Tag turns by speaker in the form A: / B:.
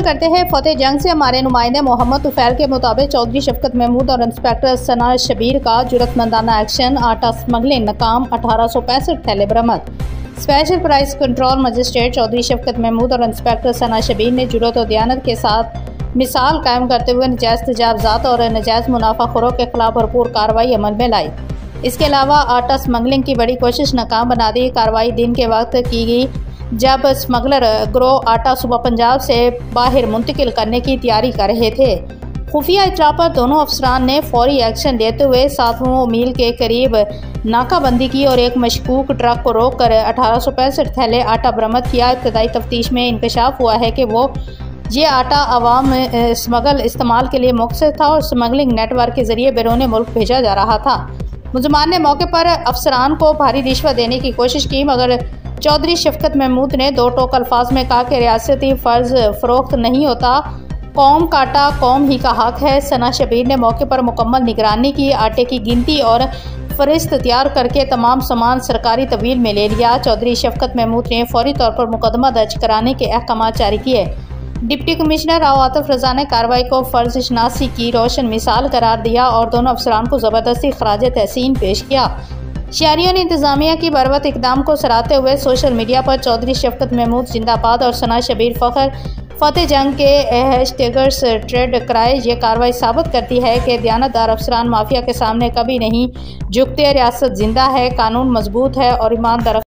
A: करते हैं फतेह जंग से हमारे नुमाइंदे मोहम्मद तुफैल के मुताबिक चौधरी शफकत महमूद और इंस्पेक्टर सना शबीर का जुर्रतमंदाना एक्शन, आटा स्मगलिंग नाकाम, 1865 थैले बरामद। Special price control magistrate Chaudhry Shafqat Mahmood और इंस्पेक्टर सना शबीर ने जुर्रत और दयानत के साथ मिसाल कायम करते हुए नजायज़ तजावज़ात और नजायज़ मुनाफाखोरों के खिलाफ भरपूर कार्रवाई अमल में लाई। इसके अलावा आटा स्मगलिंग की बड़ी कोशिश नाकाम बना दी। कार्रवाई दिन के वक्त की गई जब स्मगलर ग्रोह आटा सुबह पंजाब से बाहर मुंतकिल करने की तैयारी कर रहे थे। खुफिया इत्तला पर दोनों अफसरान ने फौरी एक्शन लेते हुए 7 मील के करीब नाकाबंदी की और एक मशकूक ट्रक को रोककर 1865 थैले आटा बरामद किया। इब्तदाई तफ्तीश में इंकशाफ हुआ है कि ये आटा अवाम स्मगल इस्तेमाल के लिए मुख्तसर था और स्मगलिंग नेटवर्क के जरिए बैरून मुल्क भेजा जा रहा था। मुलजमान ने मौके पर अफसरान को भारी रिश्वत देने की कोशिश की, मगर चौधरी शफकत महमूद ने दो टोक अल्फाज में कहा कि रियासती फ़र्ज फ़रोख्त नहीं होता, कौम का आटा कौम ही का हक है। सना शबीर ने मौके पर मुकम्मल निगरानी की, आटे की गिनती और फहरिस्त तैयार करके तमाम सामान सरकारी तवील में ले लिया। चौधरी शफकत महमूद ने फौरी तौर पर मुकदमा दर्ज कराने के अहकाम जारी किए। डिप्टी कमिश्नर राव आतिफ रजा ने कार्रवाई को फ़र्ज शनासी की रोशन मिसाल करार दिया और दोनों अफसरान को ज़बरदस्ती खराज तहसीन पेश किया। शहरियों ने इंतजामिया की बरवत इकदाम को सराहते हुए सोशल मीडिया पर चौधरी शफकत महमूद जिंदाबाद और सना शबीर फ़ख्र, फतेह जंग के हैशटैग्स ट्रेड कराए। ये कार्रवाई साबित करती है कि दयानतदार अफसरान माफिया के सामने कभी नहीं झुकते। रियासत जिंदा है, कानून मजबूत है और ईमानदार